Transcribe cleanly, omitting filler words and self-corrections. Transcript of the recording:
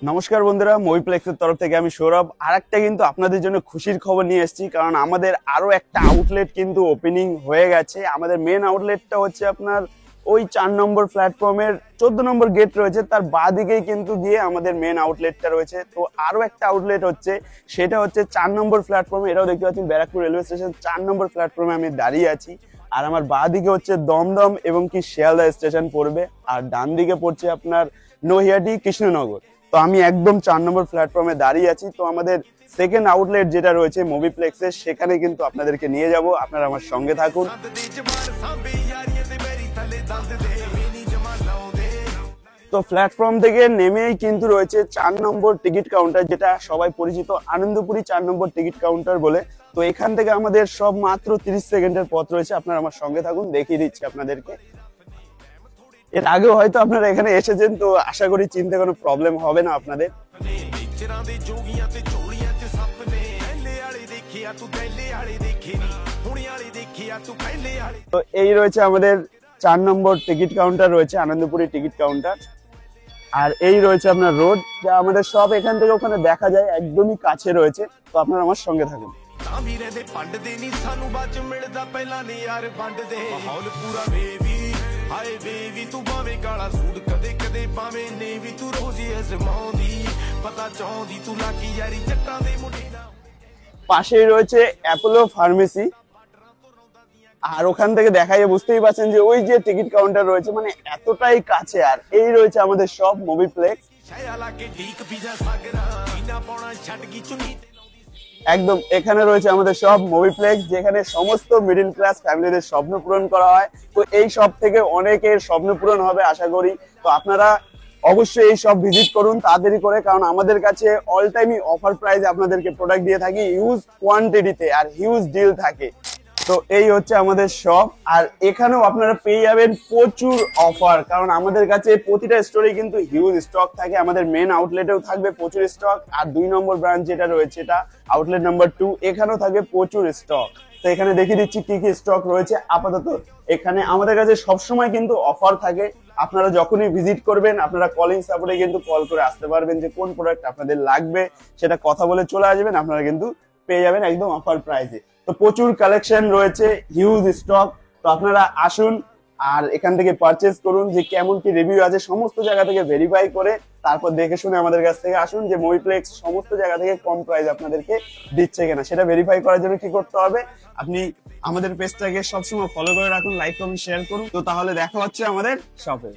নমস্কার বন্ধুরা, মুভিপ্লেক্সের তরফ থেকে আমি সৌরভ আর একটা কিন্তু আপনাদের জন্য খুশির খবর নিয়ে এসেছি। কারণ আমাদের আরো একটা আউটলেট কিন্তু ওপেনিং হয়ে গেছে। আমাদের মেন আউটলেটটা হচ্ছে আপনার ওই 4 নম্বর প্ল্যাটফর্মের 14 নম্বর গেট রয়েছে, তার বাঁ দিকেই কিন্তু গিয়ে আমাদের মেন আউটলেটটা রয়েছে। তো আরো একটা আউটলেট হচ্ছে, সেটা হচ্ছে 4 নম্বর প্ল্যাটফর্মে। এটাও দেখতে পাচ্ছেন ব্যারাকপুর রেলওয়ে স্টেশন 4 নম্বর প্ল্যাটফর্মে আমি দাঁড়িয়ে আছি। আর আমার বাঁ দিকে হচ্ছে দমদম এবং কি শিয়ালদা স্টেশন পড়বে, আর ডান দিকে পড়ছে আপনার নৈহাটি কৃষ্ণনগর। তো আমি একদম 4 নম্বর প্ল্যাটফর্মে দাঁড়িয়ে আছি। তো আমাদের সেকেন্ড আউটলেট যেটা রয়েছে মুভিপ্লেক্সের, সেখানে কিন্তু আপনাদেরকে নিয়ে যাব, আপনারা আমার সঙ্গে থাকুন। তো প্ল্যাটফর্ম থেকে নেমেই কিন্তু রয়েছে 4 নম্বর টিকিট কাউন্টার, যেটা সবাই পরিচিত আনন্দপুরি 4 নম্বর টিকিট কাউন্টার বলে। তো এখান থেকে আমাদের সব মাত্র 30 সেকেন্ডের পথ রয়েছে, আপনারা আমার সঙ্গে থাকুন, দেখিয়ে দিচ্ছি আপনাদেরকে। এর আগেও হয়তো আপনারা এখানে এসেছেন, তো আশা করি চিনতে কোনো প্রবলেম হবে না আপনাদের। তো এই রয়েছে আমাদের 4 নম্বর টিকিট কাউন্টার রয়েছে, আনন্দপুরি টিকিট কাউন্টার। আর এই রয়েছে আপনার রোড, যা আমাদের সব এখান থেকে ওখানে দেখা যায়, একদমই কাছে রয়েছে। তো আপনারা আমার সঙ্গে থাকুন। ਹਾਏ ਬੇਬੀ ਤੂੰ ਭਾਵੇਂ ਕਾਲਾ ਸੂਟ ਕਦੇ ਕਦੇ ਭਾਵੇਂ ਨੇਵੀ ਤੂੰ ਰੋਜ਼ ਅਜ਼ਮਾਉਂਦੀ ਪਤਾ ਚਾਹੁੰਦੀ ਤੂੰ ਲਾਗੀ ਯਾਰੀ ਜੱਟਾਂ ਦੇ ਮੁੰਡੇ ਨਾਲ। পাশেই রয়েছে অ্যাপোলো ফার্মেসি। আর ওখান থেকে দেখাই বুঝতেই পারছেন যে ওই যে টিকিট কাউন্টার রয়েছে, মানে এতটাই কাছে। আর এই রয়েছে আমাদের সব মুভিপ্লেক্স, একদম এখানে রয়েছে আমাদের সব মুভিপ্লেক্স, যেখানে সমস্ত মিডল ক্লাস ফ্যামিলিদের স্বপ্ন পূরণ করা হয়। তো এই সব থেকে অনেকের স্বপ্ন পূরণ হবে আশা করি। তো আপনারা অবশ্যই এই সব ভিজিট করুন তাড়াতাড়ি করে, কারণ আমাদের কাছে অল টাইমই অফার প্রাইসে আপনাদেরকে প্রোডাক্ট দিয়ে থাকি, হিউজ কোয়ান্টিটিতে আর হিউজ ডিল থাকে। তো এই হচ্ছে আমাদের শপ, আর এখানেও আপনারা পেয়ে যাবেন প্রচুর অফার, কারণ আমাদের কাছে প্রতিটা স্টোরে কিন্তু হিউজ স্টক থাকে। আমাদের মেন আউটলেটেও থাকবে প্রচুর স্টক, আর 2 নম্বর ব্রাঞ্চ যেটা রয়েছে, এটা আউটলেট নাম্বার 2, এখানেও থাকবে প্রচুর স্টক। তো এখানে দেখিয়ে দিচ্ছি কি কি স্টক রয়েছে আপাতত। এখানে আমাদের কাছে সবসময় কিন্তু অফার থাকে। আপনারা যখনই ভিজিট করবেন, আপনারা কলিং সাপোর্টে কিন্তু কল করে আসতে পারবেন যে কোন প্রোডাক্ট আপনাদের লাগবে, সেটা কথা বলে চলে আসবেন, আপনারা কিন্তু পেয়ে যাবেন একদম অফার প্রাইসে। তো প্রচুর কালেকশন রয়েছে, হিউজ স্টক। তো আপনারা আসুন আর এখান থেকে পারচেজ করুন, যে কেমন কি রিভিউ আছে সমস্ত জায়গা থেকে ভেরিফাই করে তারপর দেখে শুনে আমাদের কাছ থেকে আসুন, যে মুভিপ্লেক্স সমস্ত জায়গা থেকে কম প্রাইস আপনাদেরকে দিচ্ছে কিনা। সেটা ভেরিফাই করার জন্য কি করতে হবে, আপনি আমাদের পেজটাকে সবসময় ফলো করে রাখুন, লাইক কমেন্ট শেয়ার করুন। তো তাহলে দেখা হচ্ছে আমাদের শপে।